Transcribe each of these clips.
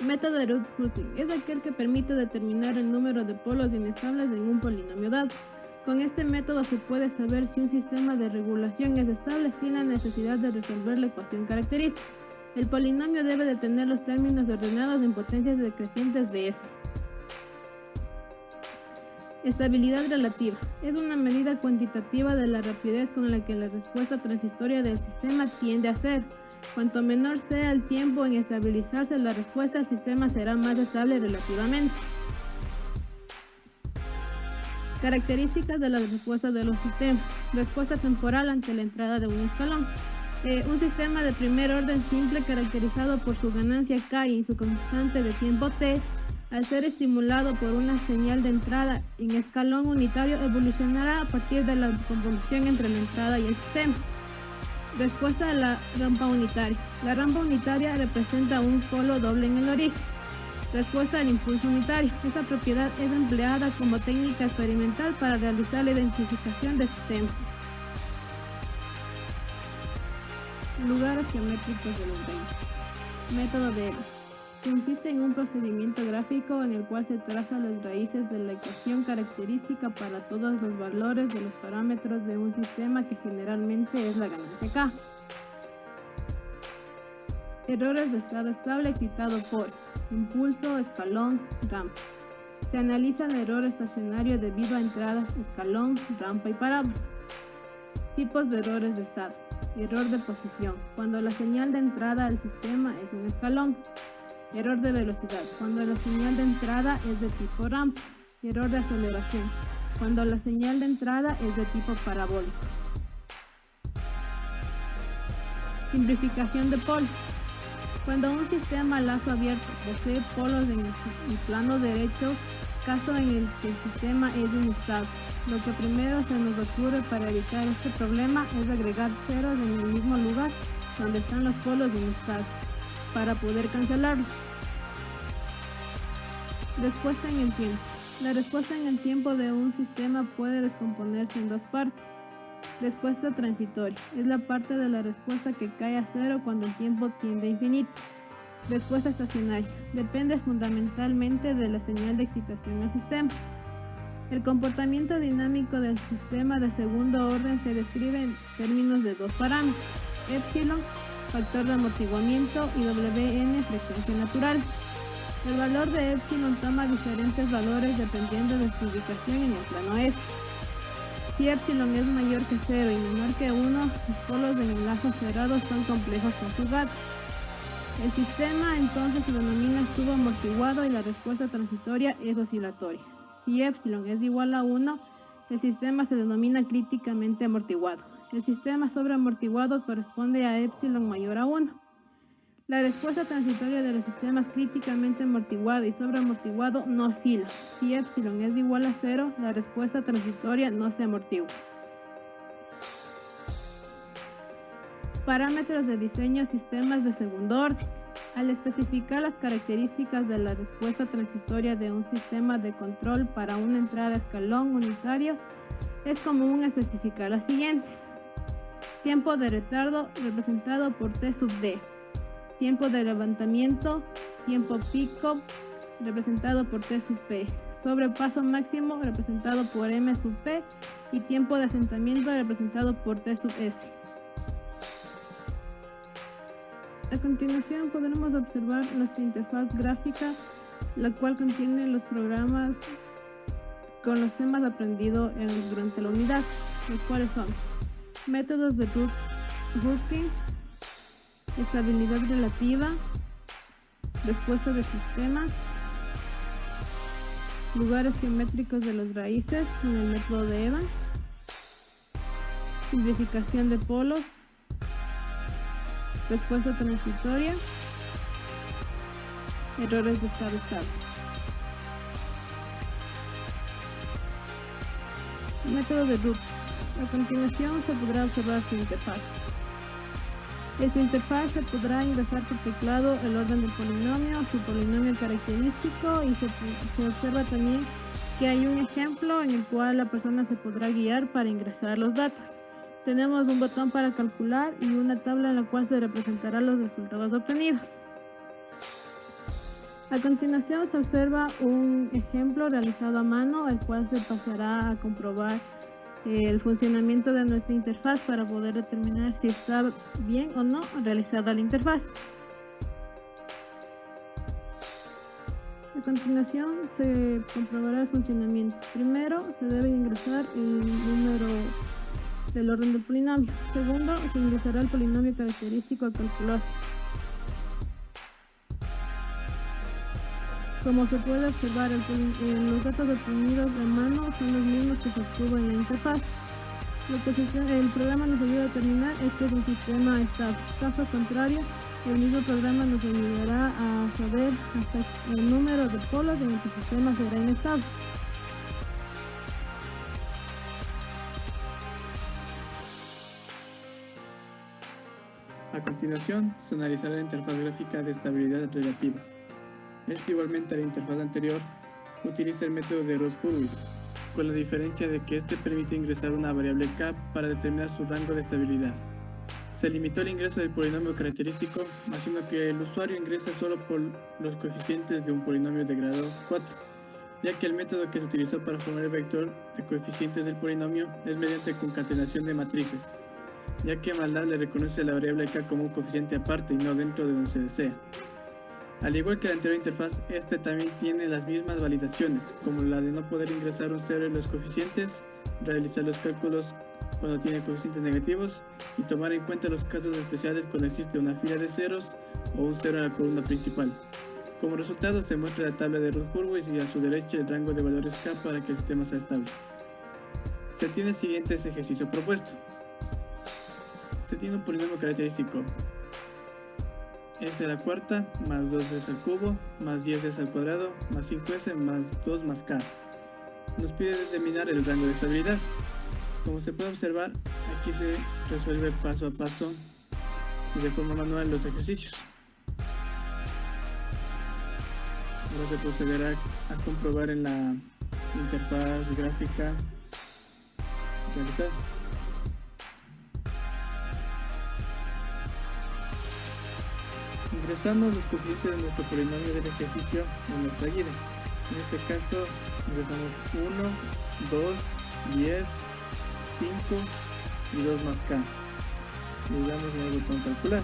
Método de Routh-Husing es aquel que permite determinar el número de polos inestables en un polinomio dado. Con este método se puede saber si un sistema de regulación es estable sin la necesidad de resolver la ecuación característica. El polinomio debe de tener los términos ordenados en potencias decrecientes de S. Estabilidad relativa es una medida cuantitativa de la rapidez con la que la respuesta transitoria del sistema tiende a ser. Cuanto menor sea el tiempo en estabilizarse la respuesta, el sistema será más estable relativamente. Características de la respuesta de los sistemas. Respuesta temporal ante la entrada de un escalón. Un sistema de primer orden simple caracterizado por su ganancia K y su constante de tiempo T, al ser estimulado por una señal de entrada en escalón unitario, evolucionará a partir de la convolución entre la entrada y el sistema. Respuesta a la rampa unitaria. La rampa unitaria representa un polo doble en el origen. Respuesta al impulso unitario. Esta propiedad es empleada como técnica experimental para realizar la identificación de sistemas. Lugares geométricos de los raíces. Método de Evans. Consiste en un procedimiento gráfico en el cual se trazan las raíces de la ecuación característica para todos los valores de los parámetros de un sistema que generalmente es la ganancia K. Errores de estado estable excitado por impulso, escalón, rampa. Se analiza el error estacionario debido a entradas, escalón, rampa y parábola. Tipos de errores de estado. Error de posición, cuando la señal de entrada al sistema es un escalón. Error de velocidad, cuando la señal de entrada es de tipo rampa. Error de aceleración, cuando la señal de entrada es de tipo parabólico. Simplificación de polos. Cuando un sistema a lazo abierto posee polos en el plano derecho, caso en el que el sistema es inestable. Lo que primero se nos ocurre para evitar este problema es agregar ceros en el mismo lugar donde están los polos inestables, para poder cancelarlos. Respuesta en el tiempo. La respuesta en el tiempo de un sistema puede descomponerse en dos partes. Respuesta transitoria. Es la parte de la respuesta que cae a cero cuando el tiempo tiende a infinito. Respuesta estacionaria. Depende fundamentalmente de la señal de excitación al sistema. El comportamiento dinámico del sistema de segundo orden se describe en términos de dos parámetros: epsilon, factor de amortiguamiento, y Wn, frecuencia natural. El valor de epsilon toma diferentes valores dependiendo de su ubicación en el plano S. Si epsilon es mayor que 0 y menor que 1, los polos de enlace cerrados son complejos conjugados. El sistema entonces se denomina subamortiguado y la respuesta transitoria es oscilatoria. Si epsilon es igual a 1, el sistema se denomina críticamente amortiguado. El sistema sobreamortiguado corresponde a epsilon mayor a 1. La respuesta transitoria de los sistemas críticamente amortiguado y sobreamortiguado no oscila. Si epsilon es igual a 0, la respuesta transitoria no se amortigua. Parámetros de diseño sistemas de segundo orden. Al especificar las características de la respuesta transitoria de un sistema de control para una entrada a escalón unitario, es común especificar las siguientes. Tiempo de retardo representado por T sub D. Tiempo de levantamiento, tiempo pico, representado por T sub P. Sobrepaso máximo, representado por M sub P. Y tiempo de asentamiento, representado por T sub S. A continuación podremos observar nuestra interfaz gráfica, la cual contiene los programas con los temas aprendidos durante la unidad, los cuales son métodos de Routh-Husing, estabilidad relativa, respuesta de sistema, lugares geométricos de las raíces en el método de Evans, simplificación de polos, respuesta transitoria, errores de estado estable. Método de Routh. A continuación se podrá observar su interfaz. En su interfaz se podrá ingresar por teclado el orden del polinomio, su polinomio característico, y se observa también que hay un ejemplo en el cual la persona se podrá guiar para ingresar los datos. Tenemos un botón para calcular y una tabla en la cual se representarán los resultados obtenidos. A continuación se observa un ejemplo realizado a mano, el cual se pasará a comprobar el funcionamiento de nuestra interfaz para poder determinar si está bien o no realizada la interfaz. A continuación se comprobará el funcionamiento. Primero se debe ingresar el número del orden del polinomio. Segundo, se ingresará el polinomio característico a calcular. Como se puede observar, los datos obtenidos a mano son los mismos que se obtuvo en la interfaz. Lo que el programa nos ayuda a determinar es que es un sistema estable. Caso contrario, el mismo programa nos ayudará a saber hasta el número de polos en el que el sistema será inestable. A continuación, se analizará la interfaz gráfica de estabilidad relativa. Igualmente a la interfaz anterior, utiliza el método de Ross-Hurwitz, con la diferencia de que este permite ingresar una variable k para determinar su rango de estabilidad. Se limitó el ingreso del polinomio característico, haciendo que el usuario ingrese solo por los coeficientes de un polinomio de grado 4, ya que el método que se utilizó para formar el vector de coeficientes del polinomio es mediante concatenación de matrices, ya que MATLAB le reconoce la variable k como un coeficiente aparte y no dentro de donde se desea. Al igual que la anterior interfaz, este también tiene las mismas validaciones, como la de no poder ingresar un cero en los coeficientes, realizar los cálculos cuando tiene coeficientes negativos y tomar en cuenta los casos especiales cuando existe una fila de ceros o un cero en la columna principal. Como resultado se muestra la tabla de Ross-Hurwitz y a su derecha el rango de valores k para que el sistema sea estable. Se tiene el siguiente ejercicio propuesto. Se tiene un polinomio característico s a la cuarta más 2s al cubo más 10s al cuadrado más 5s más 2 más k. Nos pide determinar el rango de estabilidad. Como se puede observar, aquí se resuelve paso a paso y de forma manual los ejercicios. Ahora se procederá a comprobar en la interfaz gráfica realizada. Ingresamos los coeficientes de nuestro polinomio del ejercicio en nuestra guía. En este caso ingresamos 1, 2, 10, 5 y 2 más k. Le damos en el botón calcular.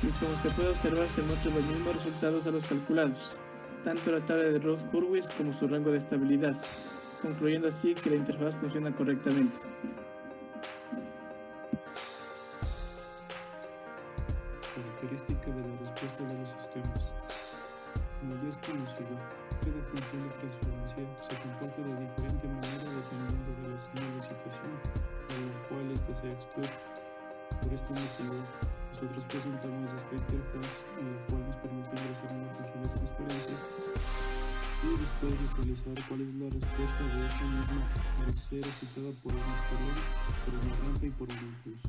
Y como se puede observar, se muestran los mismos resultados a los calculados, tanto la tabla de Ross-Hurwitz como su rango de estabilidad, concluyendo así que la interfaz funciona correctamente. Característica de la respuesta de los sistemas. Como ya es conocido, cada función de transferencia se comporta de diferente manera dependiendo de la señal de excitación a la cual ésta se explota. Por este motivo, nosotros presentamos esta interfaz en la cual nos permite ingresar una función de transferencia y después visualizar cuál es la respuesta de esta misma al ser excitada por un escalón, por una rampa y por un impulso.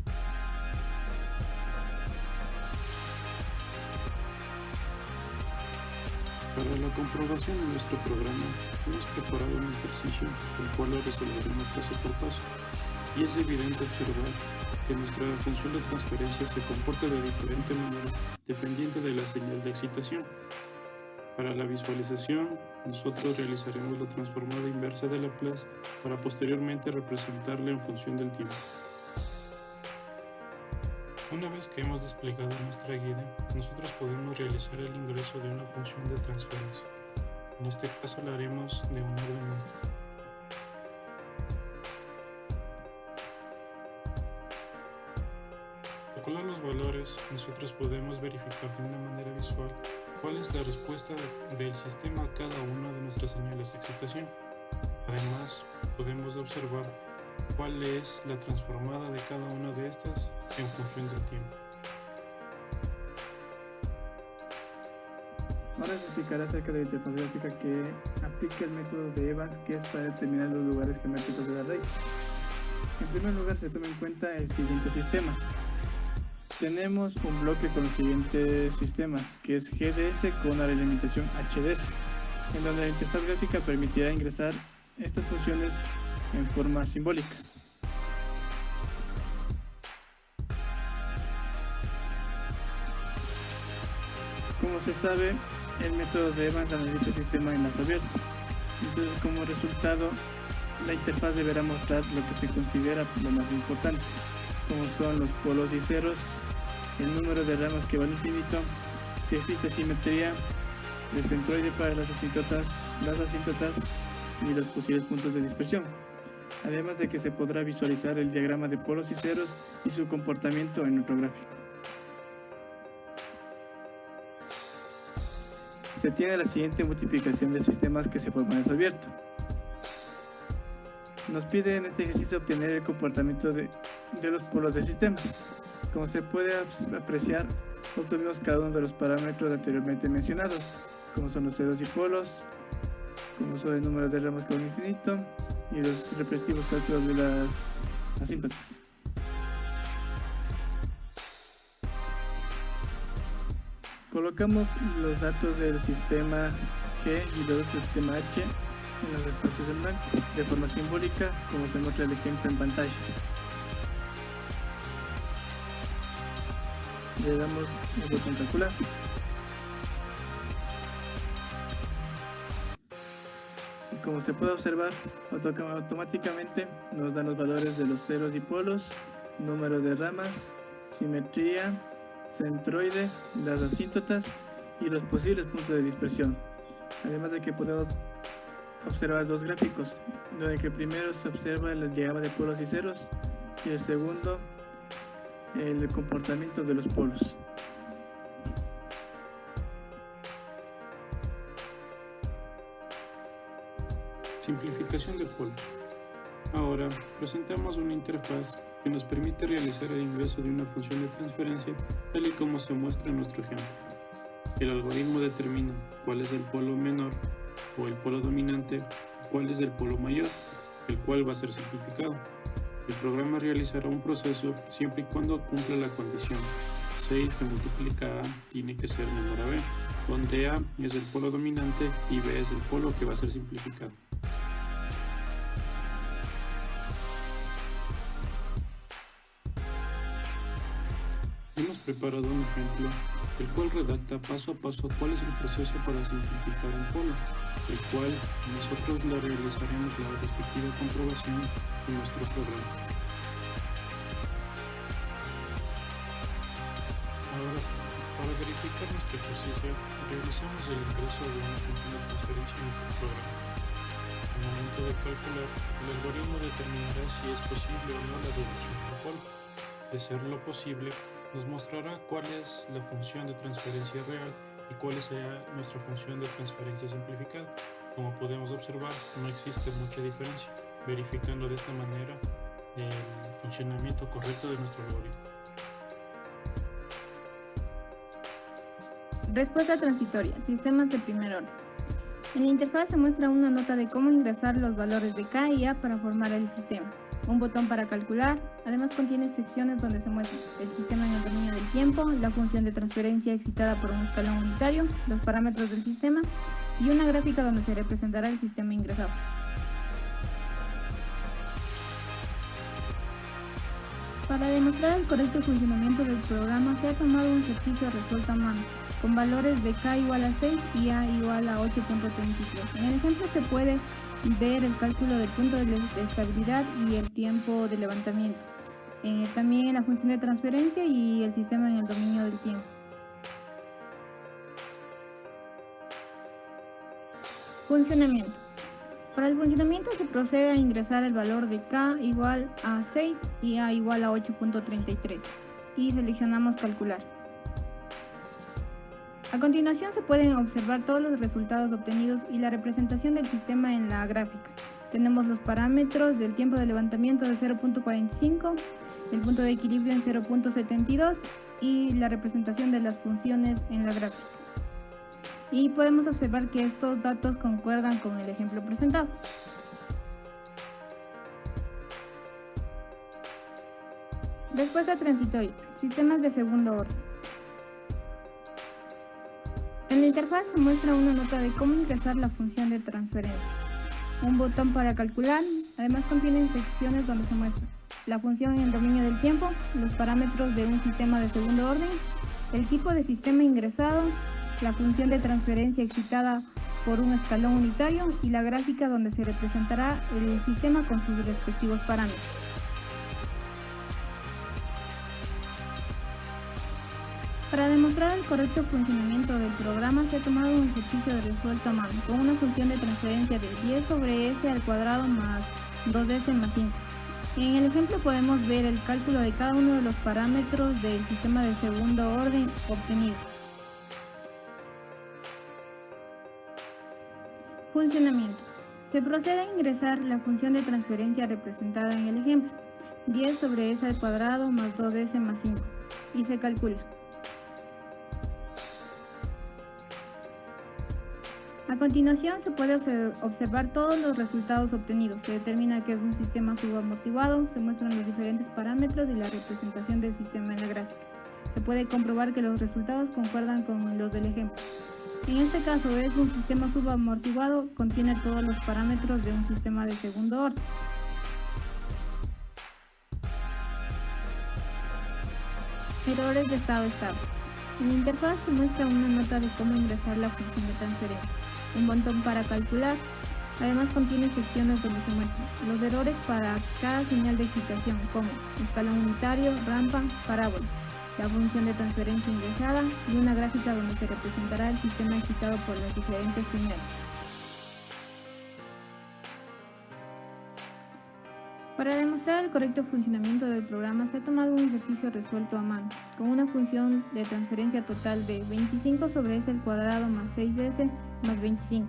Para la comprobación de nuestro programa, hemos preparado un ejercicio, el cual lo resolveremos paso por paso, y es evidente observar que nuestra función de transferencia se comporta de diferente manera dependiente de la señal de excitación. Para la visualización, nosotros realizaremos la transformada inversa de Laplace para posteriormente representarla en función del tiempo. Una vez que hemos desplegado nuestra guía, nosotros podemos realizar el ingreso de una función de transferencia. En este caso la haremos de un orden 1. Al calcular los valores, nosotros podemos verificar de una manera visual cuál es la respuesta del sistema a cada una de nuestras señales de excitación. Además, podemos observar cuál es la transformada de cada una de estas en función del tiempo. Ahora se explicará acerca de la interfaz gráfica que aplica el método de Evans, que es para determinar los lugares geométricos de las raíces. En primer lugar, se toma en cuenta el siguiente sistema. Tenemos un bloque con los siguientes sistemas, que es GDS con una delimitación HDS, en donde la interfaz gráfica permitirá ingresar estas funciones en forma simbólica. se sabe, el método de Evans analiza el sistema en enlace abierto. Entonces, como resultado, la interfaz deberá mostrar lo que se considera lo más importante, como son los polos y ceros, el número de ramas que va al infinito, si existe simetría, el centroide para las asíntotas y los posibles puntos de dispersión. Además de que se podrá visualizar el diagrama de polos y ceros y su comportamiento en otro gráfico. Se tiene la siguiente multiplicación de sistemas que se forman en enlace abierto. Nos pide en este ejercicio obtener el comportamiento de los polos del sistema. Como se puede apreciar, obtuvimos cada uno de los parámetros anteriormente mencionados, como son los ceros y polos, como son el número de ramas con infinito y los respectivos cálculos de las asíntotas. Colocamos los datos del sistema G y los del sistema H en los espacios en blanco de forma simbólica, como se muestra el ejemplo en pantalla. Le damos el botón calcular. Y como se puede observar, automáticamente nos dan los valores de los ceros y polos, número de ramas, simetría, centroide, las asíntotas y los posibles puntos de dispersión. Además de que podemos observar dos gráficos, donde el primero se observa el diagrama de polos y ceros y el segundo el comportamiento de los polos. Simplificación de polos. Ahora presentamos una interfaz que nos permite realizar el ingreso de una función de transferencia tal y como se muestra en nuestro ejemplo. El algoritmo determina cuál es el polo menor o el polo dominante, cuál es el polo mayor, el cual va a ser simplificado. El programa realizará un proceso siempre y cuando cumpla la condición 6 que multiplica A tiene que ser menor a B, donde A es el polo dominante y B es el polo que va a ser simplificado. Hemos preparado un ejemplo, el cual redacta paso a paso cuál es el proceso para simplificar un polo, el cual nosotros le realizaremos la respectiva comprobación en nuestro programa. Ahora, para verificar nuestro ejercicio, realizamos el ingreso de una función de transferencia en nuestro programa. Al momento de calcular, el algoritmo determinará si es posible o no la deducción del polo. De ser lo posible, nos mostrará cuál es la función de transferencia real y cuál será nuestra función de transferencia simplificada. Como podemos observar, no existe mucha diferencia, verificando de esta manera el funcionamiento correcto de nuestro algoritmo. Respuesta transitoria, sistemas de primer orden. En la interfaz se muestra una nota de cómo ingresar los valores de K y A para formar el sistema. Un botón para calcular, además contiene secciones donde se muestra el sistema en el dominio del tiempo, la función de transferencia excitada por un escalón unitario, los parámetros del sistema y una gráfica donde se representará el sistema ingresado. Para demostrar el correcto funcionamiento del programa se ha tomado un ejercicio resuelto a mano, con valores de K igual a 6 y A igual a 8.33. En el ejemplo se puede ver el cálculo del punto de estabilidad y el tiempo de levantamiento. También la función de transferencia y el sistema en el dominio del tiempo. Funcionamiento. Para el funcionamiento se procede a ingresar el valor de K igual a 6 y A igual a 8.33 y seleccionamos calcular. A continuación se pueden observar todos los resultados obtenidos y la representación del sistema en la gráfica. Tenemos los parámetros del tiempo de levantamiento de 0.45, el punto de equilibrio en 0.72 y la representación de las funciones en la gráfica. Y podemos observar que estos datos concuerdan con el ejemplo presentado. Respuesta transitoria, sistemas de segundo orden. En la interfaz se muestra una nota de cómo ingresar la función de transferencia. Un botón para calcular, además contienen secciones donde se muestra la función en el dominio del tiempo, los parámetros de un sistema de segundo orden, el tipo de sistema ingresado la función de transferencia excitada por un escalón unitario y la gráfica donde se representará el sistema con sus respectivos parámetros. Para demostrar el correcto funcionamiento del programa se ha tomado un ejercicio resuelto a mano con una función de transferencia de 10 sobre s al cuadrado más 2s más 5. En el ejemplo podemos ver el cálculo de cada uno de los parámetros del sistema de segundo orden obtenido. Funcionamiento. Se procede a ingresar la función de transferencia representada en el ejemplo, 10 sobre s al cuadrado más 2s más 5, y se calcula. A continuación se puede observar todos los resultados obtenidos. Se determina que es un sistema subamortiguado, se muestran los diferentes parámetros y la representación del sistema en la gráfica. Se puede comprobar que los resultados concuerdan con los del ejemplo. En este caso es un sistema subamortiguado, contiene todos los parámetros de un sistema de segundo orden. Errores de estado estable. En la interfaz se muestra una nota de cómo ingresar la función de transferencia, un botón para calcular. Además contiene secciones donde se muestran los errores para cada señal de excitación, como escalón unitario, rampa, parábola, la función de transferencia ingresada y una gráfica donde se representará el sistema excitado por las diferentes señales. Para demostrar el correcto funcionamiento del programa se ha tomado un ejercicio resuelto a mano, con una función de transferencia total de 25 sobre s al cuadrado más 6s más 25.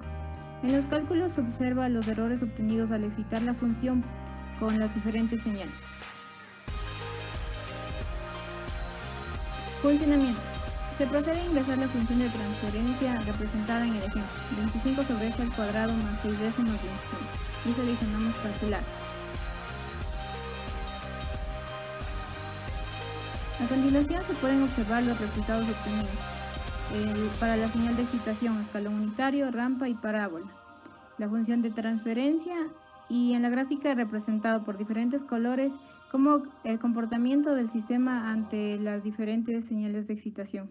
En los cálculos se observa los errores obtenidos al excitar la función con las diferentes señales. Funcionamiento. Se procede a ingresar la función de transferencia representada en el ejemplo, 25 sobre s al cuadrado más 6s más 25, y seleccionamos calcular. A continuación se pueden observar los resultados obtenidos para la señal de excitación, escalón unitario, rampa y parábola, la función de transferencia y en la gráfica representado por diferentes colores como el comportamiento del sistema ante las diferentes señales de excitación.